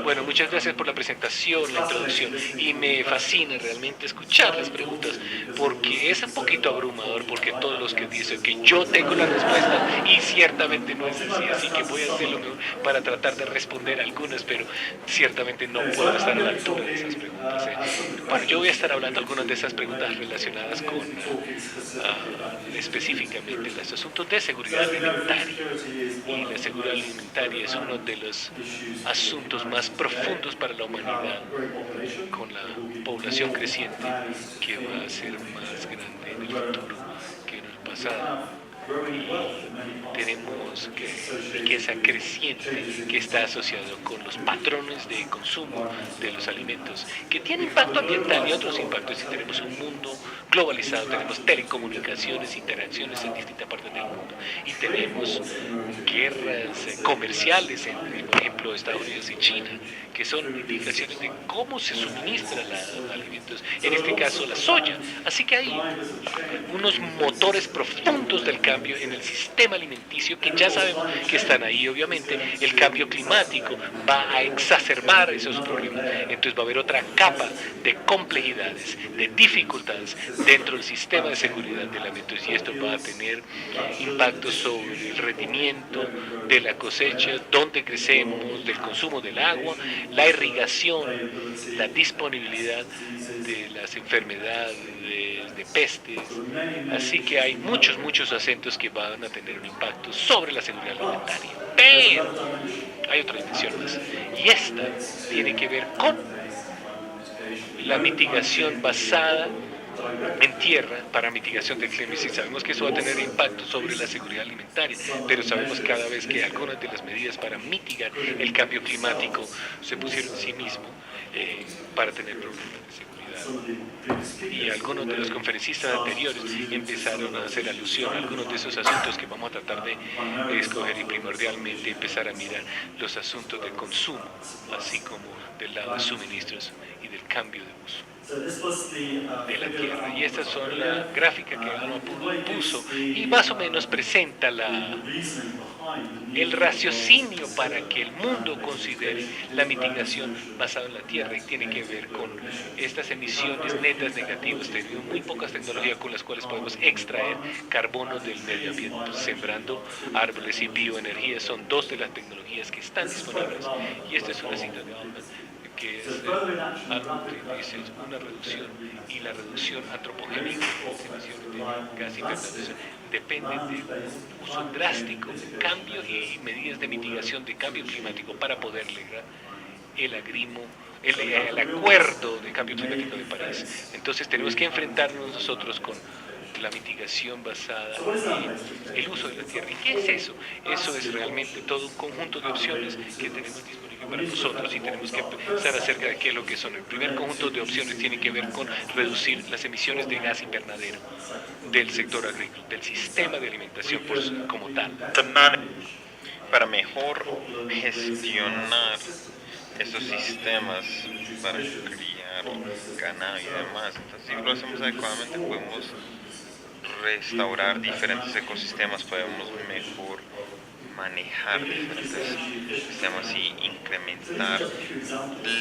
Bueno, muchas gracias por la presentación, la introducción, y me fascina realmente escuchar las preguntas, porque es un poquito abrumador, porque todos los que dicen que yo tengo la respuesta, y ciertamente no es así, así que voy a hacer lo mejor para tratar de responder algunas, pero ciertamente no puedo estar a la altura de esas preguntas. Bueno, yo voy a estar hablando algunas de esas preguntas relacionadas con específicamente los asuntos de seguridad alimentaria, y la seguridad alimentaria es uno de los asuntos más profundos para la humanidad, con la población creciente que va a ser más grande en el futuro que en el pasado. Y tenemos riqueza creciente que está asociado con los patrones de consumo de los alimentos, que tiene impacto ambiental y otros impactos. Si tenemos un mundo globalizado, tenemos telecomunicaciones, interacciones en distintas partes del mundo, y tenemos guerras comerciales entre, por ejemplo, Estados Unidos y China, que son indicaciones de cómo se suministran los alimentos, en este caso la soya. Así que hay unos motores profundos del cambio en el sistema alimenticio que ya sabemos que están ahí. Obviamente el cambio climático va a exacerbar esos problemas, entonces va a haber otra capa de complejidades, de dificultades dentro del sistema de seguridad de alimentos, y esto va a tener impactos sobre el rendimiento de la cosecha, dónde crecemos, del consumo del agua, la irrigación, la disponibilidad de las enfermedades, de pestes. Así que hay muchos acentos que van a tener un impacto sobre la seguridad alimentaria. Pero hay otra dimensión más, y esta tiene que ver con la mitigación basada en tierra para mitigación del clima. Y sí, sabemos que eso va a tener impacto sobre la seguridad alimentaria, pero sabemos cada vez que algunas de las medidas para mitigar el cambio climático se pusieron en sí mismo para tener problemas de seguridad. Y algunos de los conferencistas anteriores empezaron a hacer alusión a algunos de esos asuntos que vamos a tratar de escoger, y primordialmente empezar a mirar los asuntos del consumo, así como del lado de suministros y del cambio de uso de la tierra. Y estas son la gráfica que Alma puso, y más o menos presenta el raciocinio para que el mundo considere la mitigación basada en la tierra, y tiene que ver con estas emisiones netas negativas. Tenemos muy pocas tecnologías con las cuales podemos extraer carbono del medio ambiente. Sembrando árboles y bioenergía son dos de las tecnologías que están disponibles, y esta es una cita de Alma, que es algo que dice una reducción, y la reducción antropogénica de las emisiones de gas invernadero depende de un uso drástico, cambio y medidas de mitigación de cambio climático para poder lograr el acuerdo de cambio climático de París. Entonces tenemos que enfrentarnos nosotros con la mitigación basada en el uso de la tierra. ¿Y qué es eso? Eso es realmente todo un conjunto de opciones que tenemos disponibles para nosotros, y tenemos que pensar acerca de qué es lo que son. El primer conjunto de opciones tiene que ver con reducir las emisiones de gas invernadero del sector agrícola, del sistema de alimentación como tal. Para mejor gestionar esos sistemas para criar ganado y demás, entonces si lo hacemos adecuadamente podemos restaurar diferentes ecosistemas, podemos mejor manejar diferentes sistemas y incrementar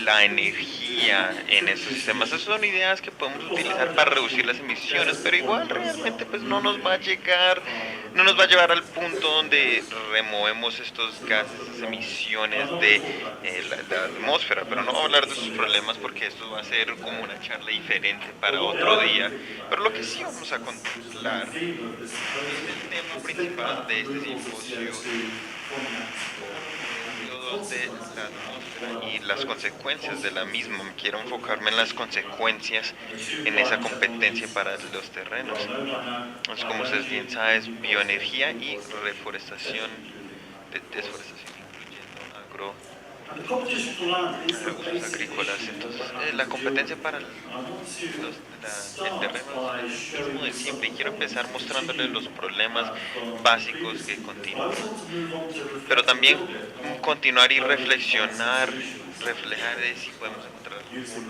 la energía en esos sistemas. Esas son ideas que podemos utilizar para reducir las emisiones, pero igual realmente pues no nos va a llevar al punto donde removemos estos gases, esas emisiones de la atmósfera. Pero no voy a hablar de esos problemas porque esto va a ser como una charla diferente para otro día. Pero lo que sí vamos a contemplar es el tema principal de este simposio de la atmósfera y las consecuencias de la misma. Quiero enfocarme en las consecuencias en esa competencia para los terrenos. Entonces, como ustedes bien saben, bioenergía y reforestación, desforestación, incluyendo usos agrícolas. Entonces, la competencia para el terreno es el mismo de siempre y quiero empezar mostrándoles los problemas básicos que continúan, pero también continuar y reflejar si podemos encontrar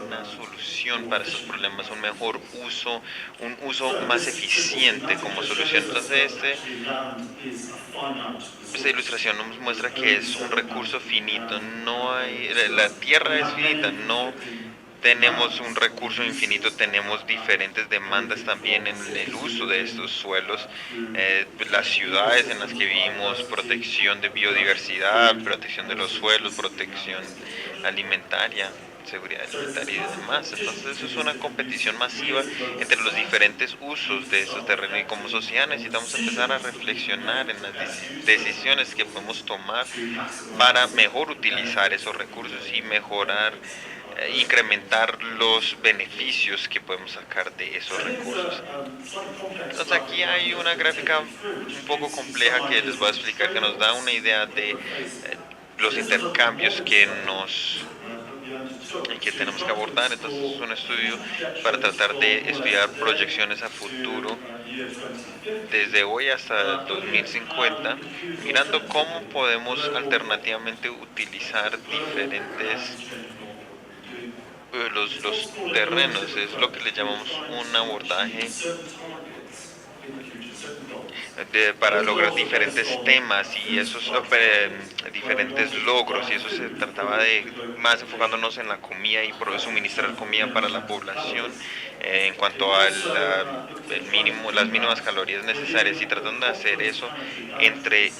una solución para estos problemas, un mejor uso, un uso más eficiente como solución. Entonces, esta ilustración nos muestra que es un recurso finito, la tierra es finita, no tenemos un recurso infinito, tenemos diferentes demandas también en el uso de estos suelos, las ciudades en las que vivimos, protección de biodiversidad, protección de los suelos, protección alimentaria, seguridad alimentaria y demás. Entonces eso es una competición masiva entre los diferentes usos de esos terrenos y como sociedad necesitamos empezar a reflexionar en las decisiones que podemos tomar para mejor utilizar esos recursos y mejorar, incrementar los beneficios que podemos sacar de esos recursos. Entonces aquí hay una gráfica un poco compleja que les voy a explicar, que nos da una idea de los intercambios que tenemos que abordar. Entonces es un estudio para tratar de estudiar proyecciones a futuro desde hoy hasta 2050, mirando cómo podemos alternativamente utilizar diferentes los terrenos. Es lo que le llamamos un abordaje para lograr diferentes temas y esos diferentes logros, y eso se trataba de más enfocándonos en la comida y suministrar comida para la población, en cuanto a las mínimas calorías necesarias, y tratando de hacer eso entre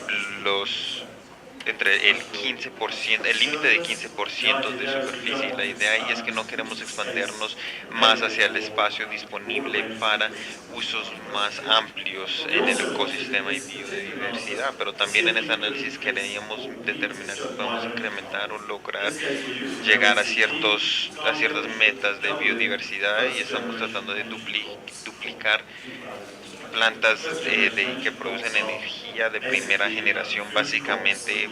el 15%, el límite de 15% de superficie. La idea ahí es que no queremos expandernos más hacia el espacio disponible para usos más amplios en el ecosistema y biodiversidad, pero también en ese análisis queríamos determinar si podemos incrementar o lograr llegar a ciertas metas de biodiversidad, y estamos tratando de duplicar plantas que producen energía de primera generación, básicamente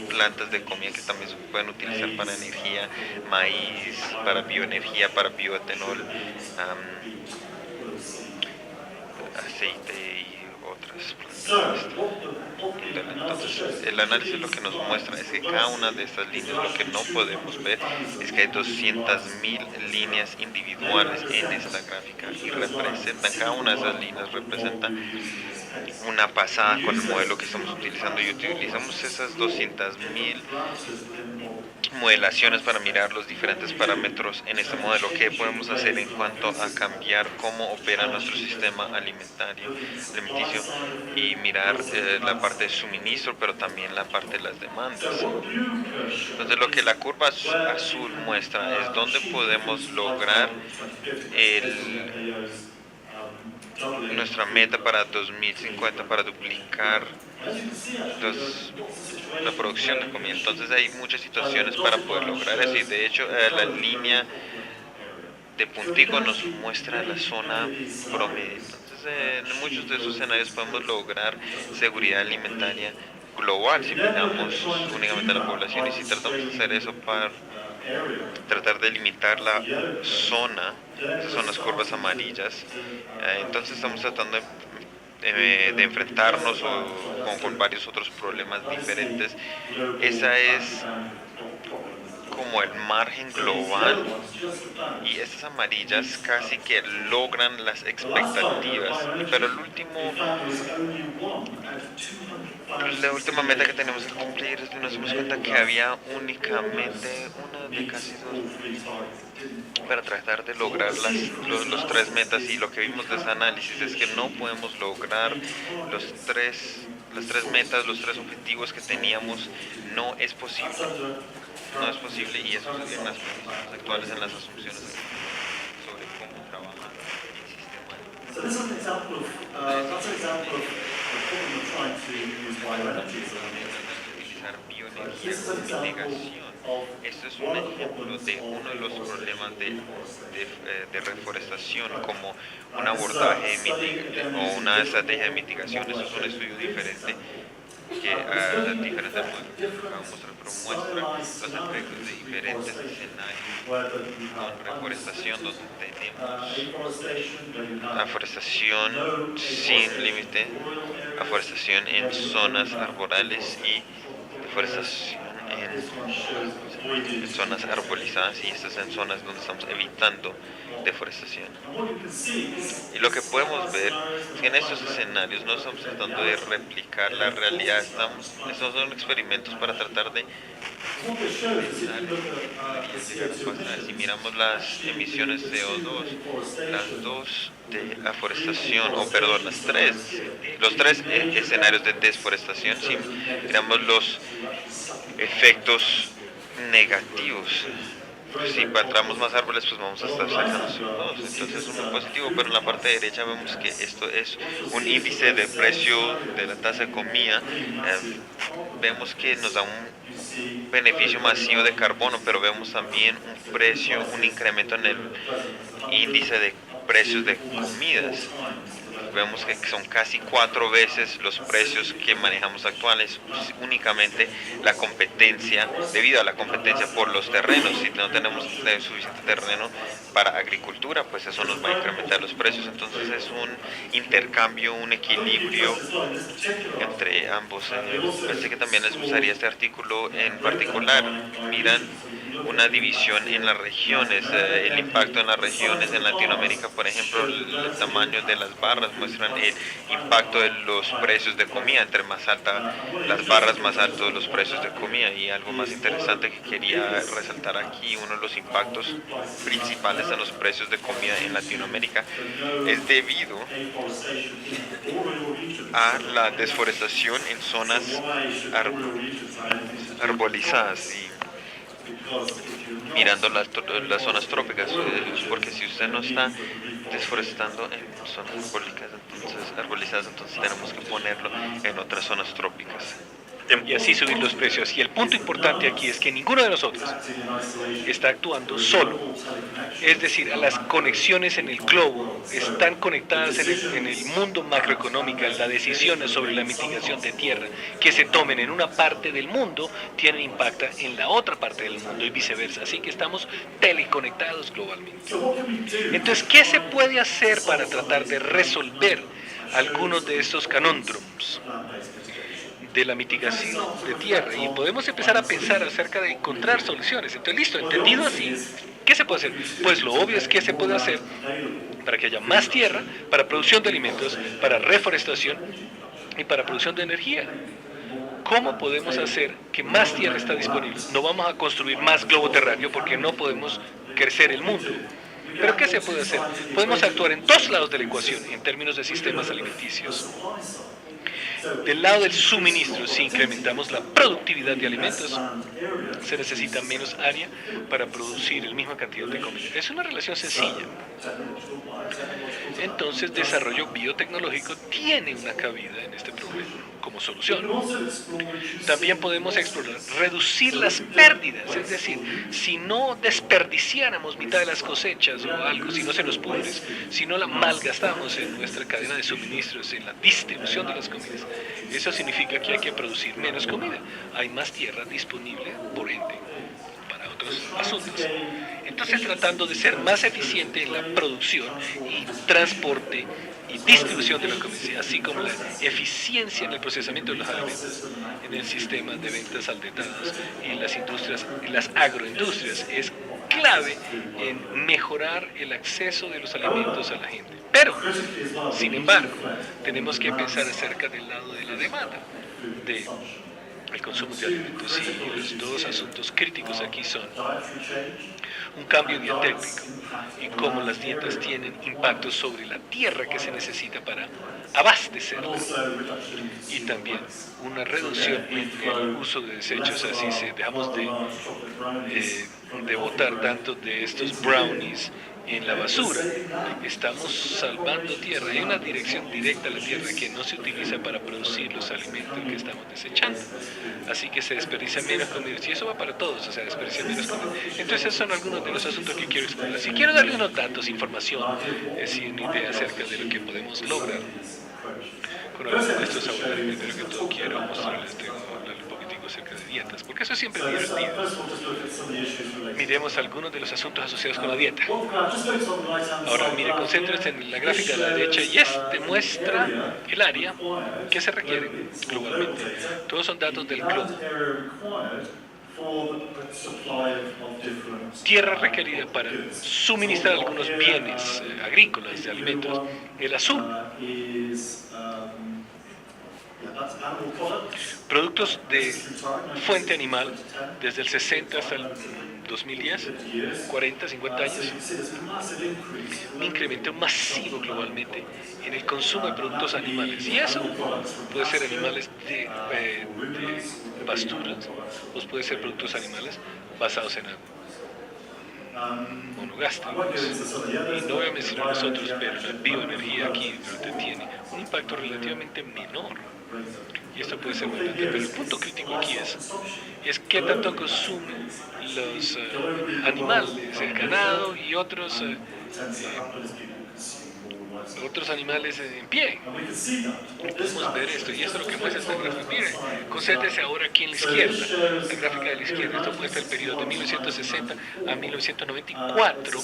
plantas de comida que también se pueden utilizar para energía, maíz, para bioenergía, para bioetanol, aceite y otras plantas. Entonces, el análisis lo que nos muestra es que cada una de estas líneas, lo que no podemos ver es que hay 200.000 líneas individuales en esta gráfica, y cada una de esas líneas representa una pasada con el modelo que estamos utilizando, y utilizamos esas 200.000 modelaciones para mirar los diferentes parámetros en este modelo. ¿Qué podemos hacer en cuanto a cambiar cómo opera nuestro sistema alimenticio, y mirar la parte de suministro, pero también la parte de las demandas? Entonces lo que la curva azul muestra es dónde podemos lograr nuestra meta para 2050, para duplicar la producción de comida. Entonces hay muchas situaciones para poder lograr eso, y de hecho la línea de puntico nos muestra la zona promedio. Entonces en muchos de esos escenarios podemos lograr seguridad alimentaria global si miramos únicamente a la población, y si tratamos de hacer eso para tratar de limitar la zona, esas son las curvas amarillas, entonces estamos tratando de enfrentarnos con varios otros problemas diferentes. Esa es como el margen global, y estas amarillas casi que logran las expectativas, pero la última meta que tenemos que cumplir, nos dimos cuenta que había únicamente una de casi dos para tratar de lograr los tres metas, y lo que vimos de ese análisis es que no podemos lograr las tres metas, los tres objetivos que teníamos. No es posible, y eso serían las condiciones actuales en las asunciones sobre cómo trabaja el sistema. Utilizar bioenergía como mitigación. Esto es un ejemplo de uno de los problemas de reforestación como un abordaje o una estrategia de mitigación. Esto es un estudio diferente que a diferentes modelos que acabo de mostrar, pero muestra los efectos de diferentes escenarios con reforestación, donde tenemos aforestación sin límite, aforestación en zonas arborales y deforestación en zonas arbolizadas, y estas en zonas donde estamos evitando deforestación. Y lo que podemos ver es que en estos escenarios no estamos tratando de replicar la realidad, estos son experimentos para tratar de si miramos las emisiones de CO2, las dos de aforestación, o perdón, los tres escenarios de desforestación, si miramos los efectos negativos, si plantamos más árboles, pues vamos a estar sacando CO2, entonces es muy positivo, pero en la parte derecha vemos que esto es un índice de precio de la tasa de comida. Vemos que nos da un beneficio masivo de carbono, pero vemos también un incremento en el índice de precios de comidas. Vemos que son casi 4 veces los precios que manejamos actuales, únicamente la competencia, debido a la competencia por los terrenos. Si no tenemos suficiente terreno para agricultura, pues eso nos va a incrementar los precios. Entonces es un intercambio, un equilibrio entre ambos. Pensé que también les gustaría este artículo en particular. Miran una división en las regiones, el impacto en las regiones. En Latinoamérica, por ejemplo, el tamaño de las barras muestran el impacto de los precios de comida. Entre más alta las barras, más altos los precios de comida. Y algo más interesante que quería resaltar aquí, uno de los impactos principales en los precios de comida en Latinoamérica es debido a la desforestación en zonas arbolizadas. Y mirando las zonas trópicas, porque si usted no está desforestando en zonas arbolizadas, entonces tenemos que ponerlo en otras zonas trópicas. Y así subir los precios. Y el punto importante aquí es que ninguno de nosotros está actuando solo. Es decir, las conexiones en el globo están conectadas en el mundo macroeconómico. Las decisiones sobre la mitigación de tierra que se tomen en una parte del mundo tienen impacto en la otra parte del mundo y viceversa. Así que estamos teleconectados globalmente. Entonces, ¿qué se puede hacer para tratar de resolver algunos de estos conundrums de la mitigación de tierra? Y podemos empezar a pensar acerca de encontrar soluciones. Entonces, listo, entendido así, ¿qué se puede hacer? Pues lo obvio es que se puede hacer para que haya más tierra, para producción de alimentos, para reforestación y para producción de energía. ¿Cómo podemos hacer que más tierra está disponible? No vamos a construir más globo terráqueo porque no podemos crecer el mundo. ¿Pero qué se puede hacer? Podemos actuar en dos lados de la ecuación en términos de sistemas alimenticios. Del lado del suministro, si incrementamos la productividad de alimentos, se necesita menos área para producir la misma cantidad de comida. Es una relación sencilla. Entonces, desarrollo biotecnológico tiene una cabida en este problema como solución. También podemos explorar reducir las pérdidas, es decir, si no desperdiciáramos mitad de las cosechas o algo, si no se nos pudre, si no la malgastamos en nuestra cadena de suministros, en la distribución de las comidas, eso significa que hay que producir menos comida. Hay más tierra disponible, por ende, para otros asuntos. Entonces, tratando de ser más eficiente en la producción y transporte y distribución de la comida, así como la eficiencia en el procesamiento de los alimentos, en el sistema de ventas al detalle y en las industrias, en las agroindustrias, es clave en mejorar el acceso de los alimentos a la gente. Pero, sin embargo, tenemos que pensar acerca del lado de la demanda, de el consumo de alimentos, y los dos asuntos críticos aquí son un cambio dietético y cómo las dietas tienen impacto sobre la tierra que se necesita para abastecerla, y también una reducción en el uso de desechos. Así dejamos de botar tanto de estos brownies en la basura, estamos salvando tierra. Hay una dirección directa a la tierra que no se utiliza para producir los alimentos que estamos desechando, así que se desperdicia menos comida, y eso va para todos, o sea, desperdicia menos comida. Entonces esos son algunos de los asuntos que quiero explorar. Si quiero darle unos datos, información, una idea acerca de lo que podemos lograr con algunos de estos abordajes. Primero que todo quiero mostrarles, tengo hablar un poquitico acerca de dietas, porque eso siempre es divertido. Miremos algunos de los asuntos asociados con la dieta. Ahora, mire, concéntrese en la gráfica de la derecha y demuestra el área que se requiere globalmente. Todos son datos del globo. Tierra requerida para suministrar algunos bienes agrícolas, de alimentos. El azul, productos de fuente animal desde el 60 hasta el 2010, 40, 50 años, un incremento masivo globalmente en el consumo de productos animales. Y eso puede ser animales de pasturas, o puede ser productos animales basados en monogástricos. Y no voy a mencionar los otros, pero la bioenergía aquí tiene un impacto relativamente menor. Y esto puede ser bastante, pero el punto crítico aquí es qué tanto consumen los animales, el ganado y otros animales en pie. Podemos ver esto, y esto es lo que muestra esta gráfica. Miren, concéntrese ahora aquí en la izquierda, la gráfica de la izquierda. Esto muestra el periodo de 1960 a 1994,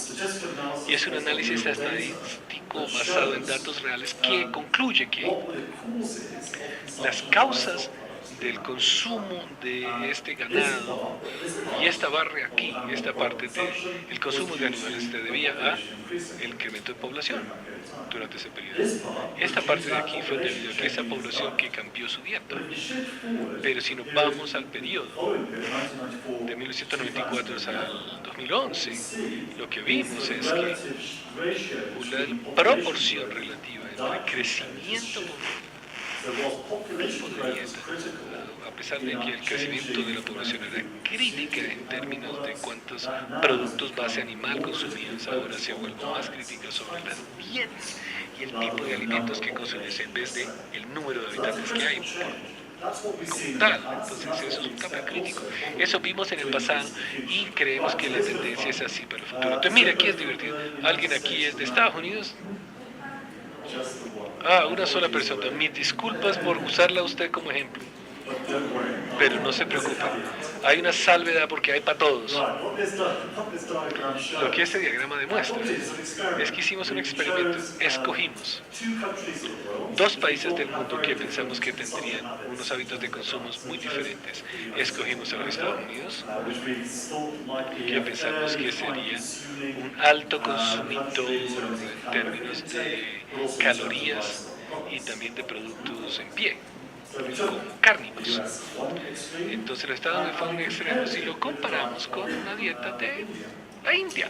y es un análisis estadístico basado en datos reales que concluye que las causas del consumo de este ganado y esta barra aquí, esta parte del consumo de animales se debía al incremento de población durante ese periodo. Esta parte de aquí fue debido a que esa población que cambió su dieta. Pero si nos vamos al periodo de 1994 al 2011, lo que vimos es que una proporción relativa entre crecimiento de dieta, a pesar de que el crecimiento de la población era crítica en términos de cuántos productos base animal consumían, ahora se vuelve más crítica sobre las dietas y el tipo de alimentos que consumes en vez de el número de habitantes que hay como tal. Entonces eso es un cambio crítico. Eso vimos en el pasado y creemos que la tendencia es así para el futuro. Entonces mira, aquí es divertido. ¿Alguien aquí es de Estados Unidos? Una sola persona. Mis disculpas por usarla a usted como ejemplo. Pero no se preocupe. Hay una salvedad porque hay para todos. Lo que este diagrama demuestra es que hicimos un experimento. Escogimos 2 países del mundo que pensamos que tendrían unos hábitos de consumo muy diferentes. Escogimos a los Estados Unidos, que pensamos que sería un alto consumidor en términos de calorías y también de productos en pie, como cárnicos. Entonces los Estados Unidos fue un extremo. Si lo comparamos con una dieta de la India,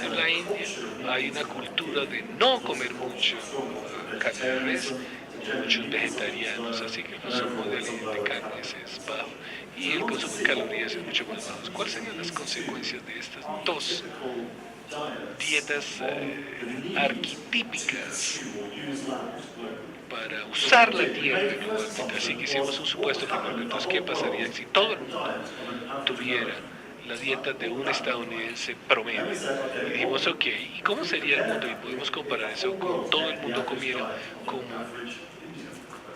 en la India hay una cultura de no comer mucho carne de res, muchos vegetarianos, así que el consumo de carnes es bajo y el consumo de calorías es mucho más bajo. ¿Cuáles serían las consecuencias de estas 2 dietas arquetípicas para usar la tierra globalmente? Así que hicimos un supuesto primero. Entonces, ¿qué pasaría si todo el mundo tuviera la dieta de un estadounidense promedio? Y dijimos, ok, ¿y cómo sería el mundo? Y podemos comparar eso con todo el mundo comiera como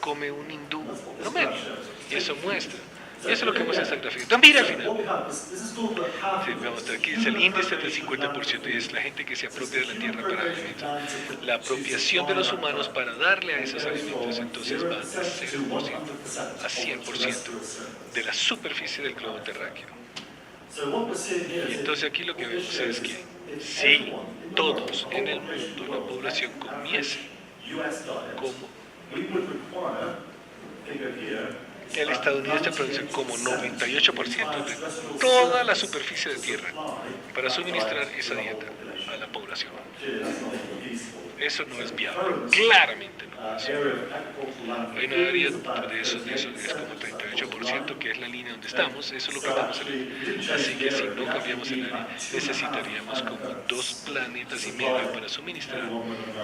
come un hindú promedio. Y eso muestra. Y eso es lo que muestra esta gráfica. Entonces, mira al final. Sí, vamos, aquí es el índice del 50% y es la gente que se apropia de la tierra para alimentos. La apropiación de los humanos para darle a esos alimentos entonces va de 0% a 100% de la superficie del globo terráqueo. Y entonces aquí lo que vemos es que si todos en el mundo, la población comiese como el estadounidense produce como 98% de toda la superficie de tierra para suministrar esa dieta a la población. Eso no es viable, claramente no es. Hay una área de eso es como 38%, que es la línea donde estamos, eso es lo que estamos en. Así que si no cambiamos el área, necesitaríamos como 2 planetas y medio para suministrar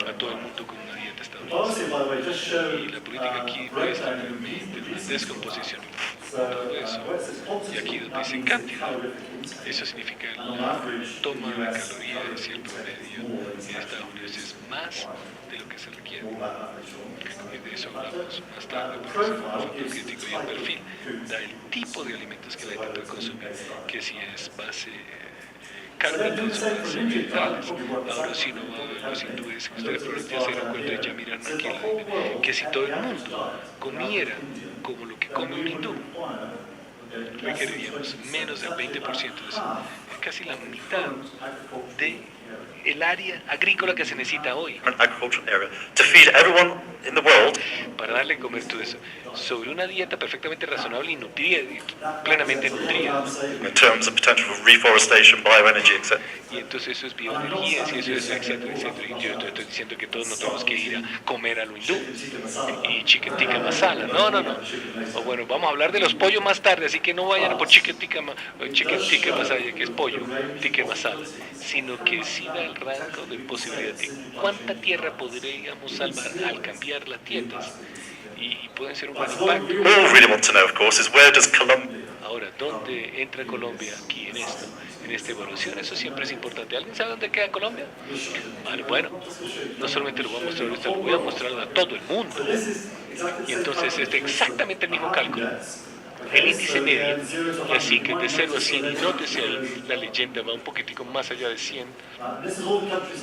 a todo el mundo con una dieta estadounidense. Y la política aquí muestra realmente una descomposición. todo eso. Y aquí donde dice cantidad, eso significa la toma de calorías y el promedio en Estados Unidos es más de lo que se requiere. Y de eso hablamos más tarde, porque es un factor crítico y el perfil da el tipo de alimentos que la gente puede consumir, que si es base cárnicos o base vegetales. Ahora si no va a ver los hindúes, que ustedes probablemente se dan cuenta, ya miraron aquí que si todo el mundo comiera como lo que come un hindú, requeriríamos menos del 20% de eso. Es casi la mitad de el área agrícola que se necesita hoy para darle comer todo eso sobre una dieta perfectamente razonable y nutrida, plenamente nutrida. Y entonces eso es bioenergía, y eso es etcétera, etcétera. Y yo estoy diciendo que todos no tenemos que ir a comer a lo hindú y chicken tikka masala. No. O bueno, vamos a hablar de los pollos más tarde, así que no vayan por chicken tikka masala, que es pollo, tikka masala, sino que sí da el rango de posibilidad de cuánta tierra podríamos salvar al cambiar las dietas. Y pueden ser un gran impacto. Ahora, ¿dónde entra Colombia aquí en esta evaluación? Eso siempre es importante. ¿Alguien sabe dónde queda Colombia? Vale, bueno, no solamente lo voy a mostrar ahorita, lo voy a mostrar a todo el mundo. Y entonces es exactamente el mismo cálculo. El índice medio, y así que de 0 a 100, y nótese ahí, la leyenda va un poquitico más allá de 100,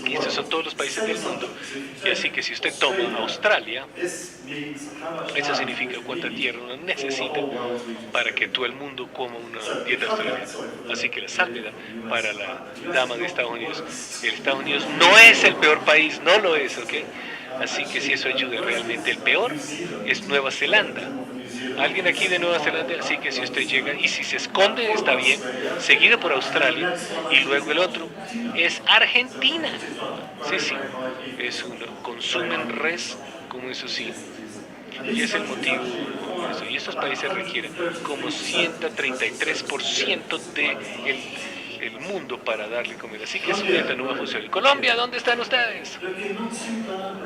y estos son todos los países del mundo, y así que si usted toma Australia, eso significa cuánta tierra uno necesita para que todo el mundo coma una dieta australiana. Así que la sálveda para la dama de Estados Unidos. Estados Unidos no es el peor país, no lo es, ¿ok? Así que si eso ayuda realmente, el peor es Nueva Zelanda. Alguien aquí de Nueva Zelanda, así que si usted llega y si se esconde está bien, seguido por Australia y luego el otro es Argentina. Sí, es uno, consumen res como eso sí. Y es el motivo por eso. Y estos países requieren como 133% de el mundo para darle comida. Así que su dieta no va a funcionar. Colombia, ¿dónde están ustedes?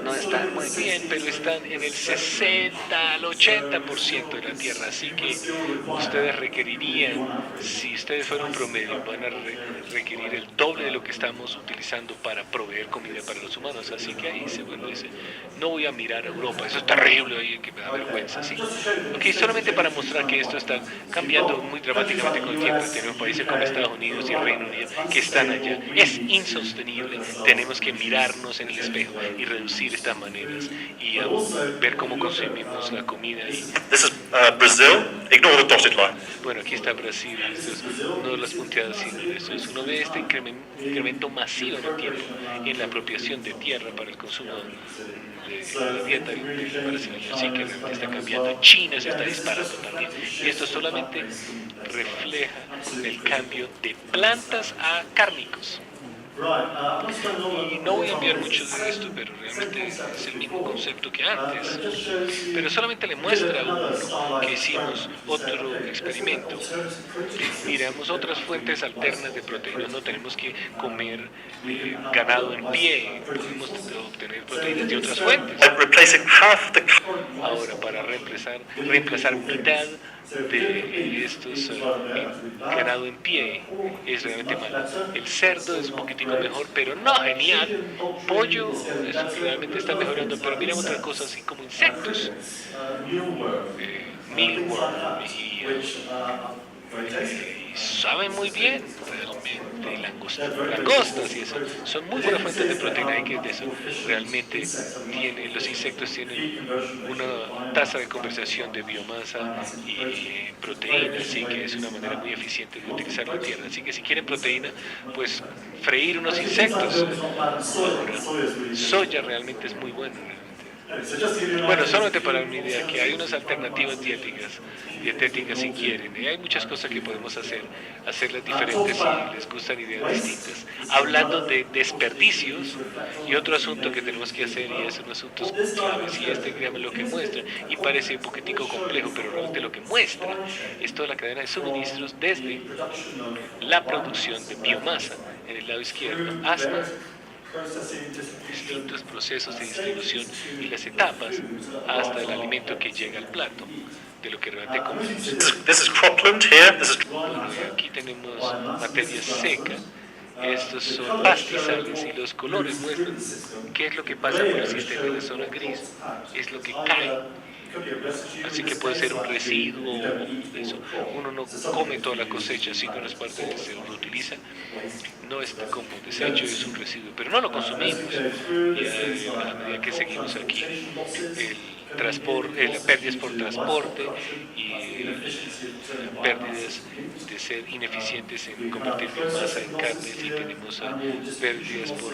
No están muy bien, pero están en el 60 al 80% de la tierra. Así que ustedes requerirían, si ustedes fueran un promedio, van a requerir el doble de lo que estamos utilizando para proveer comida para los humanos. Así que ahí se dice, no voy a mirar a Europa, eso es terrible, ahí que me da vergüenza. ¿Sí? Ok, solamente para mostrar que esto está cambiando muy dramáticamente con el tiempo. Tenemos países como Estados Unidos y Reino Unido que están allá. Es insostenible. Tenemos que mirarnos en el espejo y reducir estas maneras y ver cómo consumimos la comida. Bueno, aquí está Brasil. Eso es uno de los punteados. Eso es uno de este incremento masivo en el tiempo en la apropiación de tierra para el consumo de la dieta del brasileño. Así que realmente está cambiando. China se está disparando también. Y esto solamente refleja el cambio de plantas a cárnicos. Y no voy a enviar mucho de esto, pero realmente es el mismo concepto que antes. Pero solamente le muestra a uno que hicimos otro experimento. Miramos otras fuentes alternas de proteínas. No tenemos que comer ganado en pie. Podemos obtener proteínas de otras fuentes. Ahora, para reemplazar mitad de estos ganado en pie es realmente malo. El cerdo es un poquitico mejor, pero no genial. Pollo realmente está mejorando, pero miremos otra cosa así como insectos, mealworm y saben muy bien realmente, y langostas y eso son muy buenas fuentes de proteína. Y que de eso realmente los insectos tienen una tasa de conversación de biomasa y proteína, así que es una manera muy eficiente de utilizar la tierra. Así que si quieren proteína, pues freír unos insectos. Ahora, soya realmente es muy bueno. Bueno, solamente para una idea que hay unas alternativas dietéticas si quieren. Y hay muchas cosas que podemos hacerlas diferentes si les gustan ideas distintas. Hablando de desperdicios, y otro asunto que tenemos que hacer, y es un asunto clave, y digamos, lo que muestra, y parece un poquitico complejo, pero realmente lo que muestra es toda la cadena de suministros desde la producción de biomasa en el lado izquierdo hasta distintos procesos de distribución y las etapas hasta el alimento que llega al plato. de lo que realmente comemos. This is cropland here. This is Bueno, y aquí tenemos materia seca. Estos son pastizales y los colores muestran qué es lo que pasa por el sistema de la zona gris. Es lo que cae. Así que puede ser un residuo o eso. Uno no come toda la cosecha, así que unas partes se utiliza. No es como desecho, es un residuo, pero no lo consumimos. Y a medida que seguimos aquí, las pérdidas por transporte y pérdidas de ser ineficientes en convertir biomasa en carne, y tenemos pérdidas por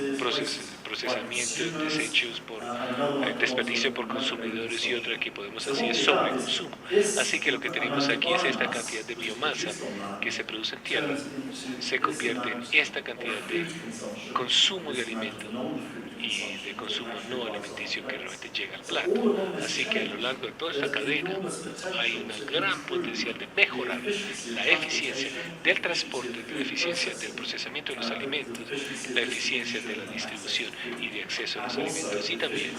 procesamiento, desechos por desperdicio por consumidores, y otra que podemos así es sobreconsumo. Así que lo que tenemos aquí es esta cantidad de biomasa que se produce en tierra, se convierte en esta cantidad de consumo de alimento y de consumo no alimenticio que realmente llega al plato. Así que a lo largo de toda esta cadena hay un gran potencial de mejorar la eficiencia del transporte, la eficiencia del procesamiento de los alimentos, la eficiencia de la distribución y de acceso a los alimentos, y también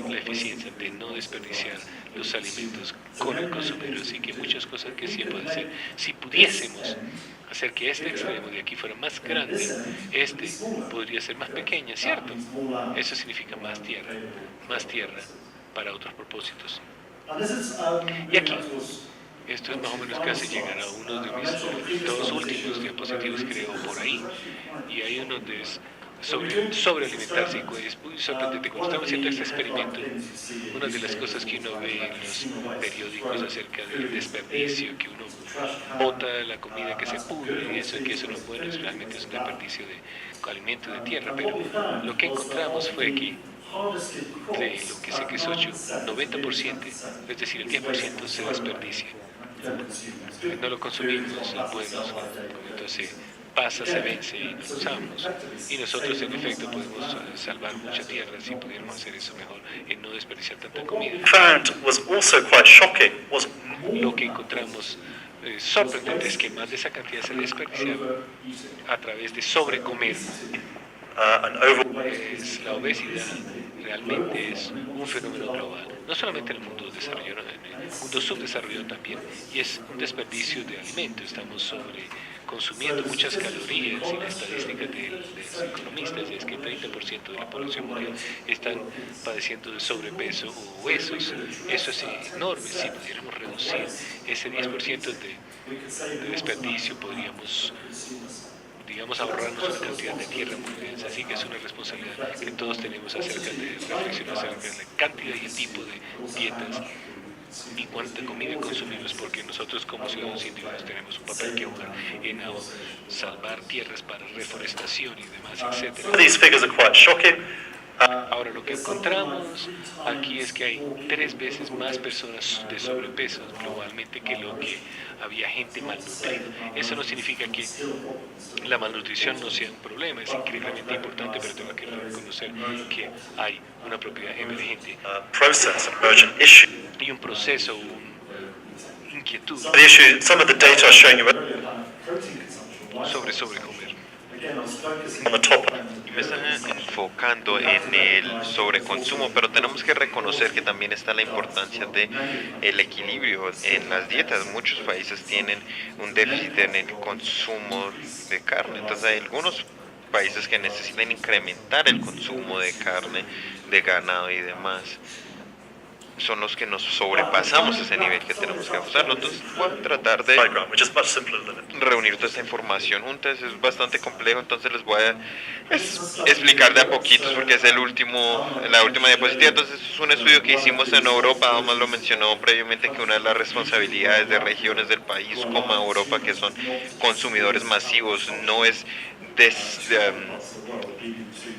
la eficiencia de no desperdiciar los alimentos con el consumidor. Así que muchas cosas que sí pueden ser, si pudiésemos hacer que este extremo de aquí fuera más grande, este podría ser más pequeño, ¿cierto? Eso significa más tierra para otros propósitos. Y aquí, esto es más o menos casi llegar a uno de mis dos últimos diapositivos, creo, por ahí. Y hay uno de sobre alimentarse, y es muy sorprendente. Cuando estamos haciendo este experimento, una de las cosas que uno ve en los periódicos acerca del desperdicio, que uno bota la comida que se pudre, y eso no es bueno, realmente es un desperdicio de alimento de tierra. Pero lo que encontramos fue que de lo que se quezó, 90%, es decir, el 10% se desperdicia. No lo consumimos, bueno, entonces pasa, se vence y lo usamos. Y nosotros, en efecto, podemos salvar mucha tierra si pudiéramos hacer eso mejor, en no desperdiciar tanta comida. Lo que encontramos sorprendente es que más de esa cantidad se desperdiciaba a través de sobrecomer. La obesidad realmente es un fenómeno global, no solamente en el mundo desarrollado, en el mundo subdesarrollado también, y es un desperdicio de alimentos. Estamos consumiendo muchas calorías, y la estadística de los economistas es que el 30% de la población mundial están padeciendo de sobrepeso o obesos. Eso es enorme. Si pudiéramos reducir ese 10% de desperdicio, podríamos, digamos, ahorrarnos una cantidad de tierra muy densa. Así que es una responsabilidad que todos tenemos acerca de reflexionar acerca de la cantidad y el tipo de dietas y cuánta comida consumimos, porque nosotros como ciudadanos individuos tenemos un papel que jugar en salvar tierras para reforestación y demás, etc. Ahora, lo que encontramos aquí es que hay 3 veces más personas de sobrepeso globalmente que lo que había gente malnutrida. Eso no significa que la malnutrición no sea un problema, es increíblemente importante, pero tengo que reconocer que hay una propiedad emergente y un proceso, una inquietud sobre comer. Y me están enfocando en el sobreconsumo, pero tenemos que reconocer que también está la importancia de el equilibrio en las dietas. Muchos países tienen un déficit en el consumo de carne, entonces hay algunos países que necesitan incrementar el consumo de carne, de ganado y demás. Son los que nos sobrepasamos ese nivel que tenemos que usarlo. Entonces voy a tratar de reunir toda esta información. Un test es bastante complejo, entonces les voy a explicar de a poquitos porque es la última diapositiva. Entonces es un estudio que hicimos en Europa. Además lo mencionó previamente, que una de las responsabilidades de regiones del país como Europa, que son consumidores masivos, no es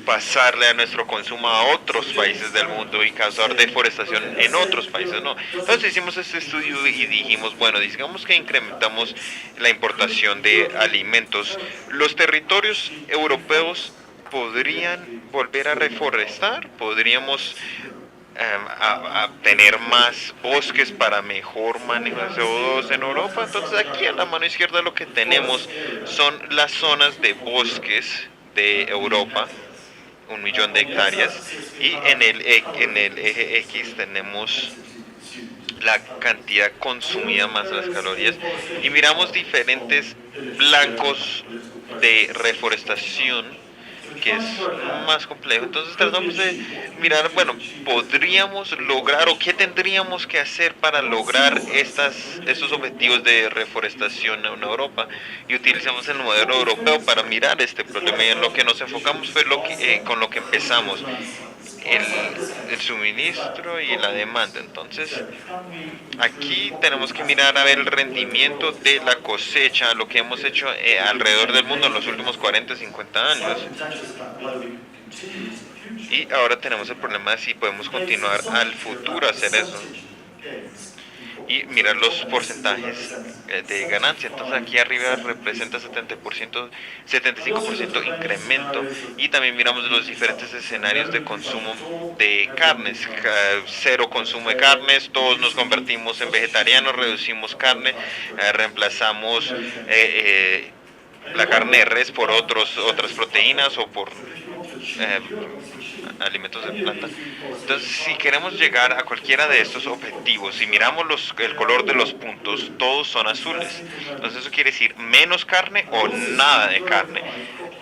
pasarle a nuestro consumo a otros países del mundo y causar deforestación en otros países, no. Entonces hicimos este estudio y dijimos, bueno, digamos que incrementamos la importación de alimentos, los territorios europeos podrían volver a reforestar, podríamos a tener más bosques para mejor manejo de CO2 en Europa. Entonces aquí en la mano izquierda lo que tenemos son las zonas de bosques de Europa, 1 millón de hectáreas, y en el eje X tenemos la cantidad consumida más las calorías, y miramos diferentes blancos de reforestación, que es más complejo. Entonces tratamos de mirar, bueno, podríamos lograr o qué tendríamos que hacer para lograr estos objetivos de reforestación en Europa, y utilizamos el modelo europeo para mirar este problema, y en lo que nos enfocamos fue con lo que empezamos, el suministro y la demanda. Entonces aquí tenemos que mirar a ver el rendimiento de la cosecha, lo que hemos hecho alrededor del mundo en los últimos 40, 50 años. Y ahora tenemos el problema de si podemos continuar al futuro a hacer eso y mirar los porcentajes de ganancia. Entonces aquí arriba representa 70%, 75% incremento, y también miramos los diferentes escenarios de consumo de carnes. Cero consumo de carnes, todos nos convertimos en vegetarianos, reducimos carne, reemplazamos la carne de res por otras proteínas o por alimentos de planta. Entonces, si queremos llegar a cualquiera de estos objetivos, si miramos el color de los puntos, todos son azules. Entonces eso quiere decir menos carne o nada de carne.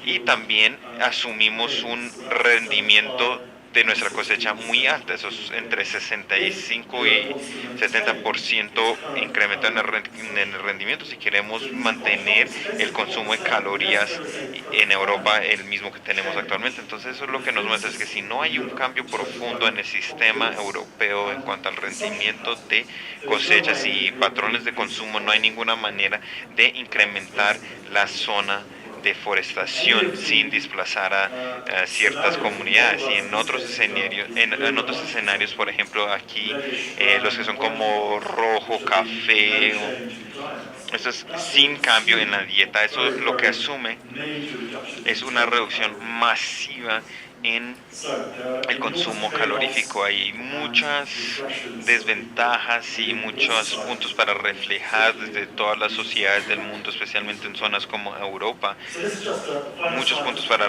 Y también asumimos un rendimiento de nuestra cosecha muy alta, esos entre 65 y 70% incremento en el rendimiento, si queremos mantener el consumo de calorías en Europa el mismo que tenemos actualmente. Entonces eso es lo que nos muestra, es que si no hay un cambio profundo en el sistema europeo en cuanto al rendimiento de cosechas y patrones de consumo, no hay ninguna manera de incrementar la zona de forestación sin desplazar a ciertas comunidades. Y en otros escenarios, por ejemplo aquí los que son como rojo, café, eso es sin cambio en la dieta. Eso lo que asume es una reducción masiva en el consumo calorífico. Hay muchas desventajas y muchos puntos para reflejar desde todas las sociedades del mundo, especialmente en zonas como Europa. Muchos puntos para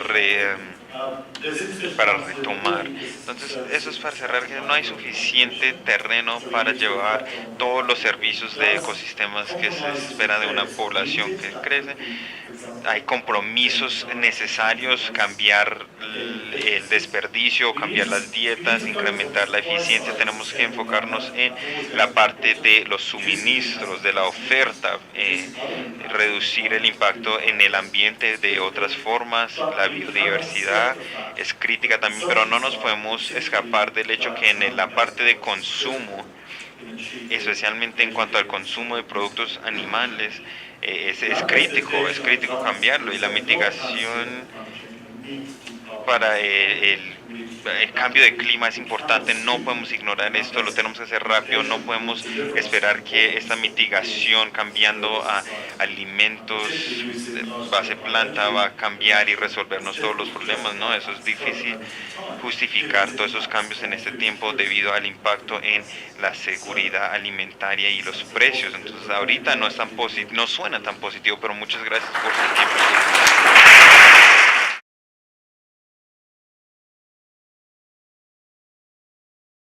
retomar. Entonces, eso es para cerrar, que no hay suficiente terreno para llevar todos los servicios de ecosistemas que se espera de una población que crece. Hay compromisos necesarios, cambiar el desperdicio, cambiar las dietas, incrementar la eficiencia. Tenemos que enfocarnos en la parte de los suministros, de la oferta, reducir el impacto en el ambiente de otras formas. La biodiversidad es crítica también, pero no nos podemos escapar del hecho que en la parte de consumo, especialmente en cuanto al consumo de productos animales, es crítico cambiarlo, y la mitigación para el cambio de clima es importante. No podemos ignorar esto, lo tenemos que hacer rápido, no podemos esperar que esta mitigación cambiando a alimentos de base planta va a cambiar y resolvernos todos los problemas, ¿no? Eso es difícil justificar todos esos cambios en este tiempo debido al impacto en la seguridad alimentaria y los precios. Entonces ahorita no suena tan positivo, pero muchas gracias por su tiempo.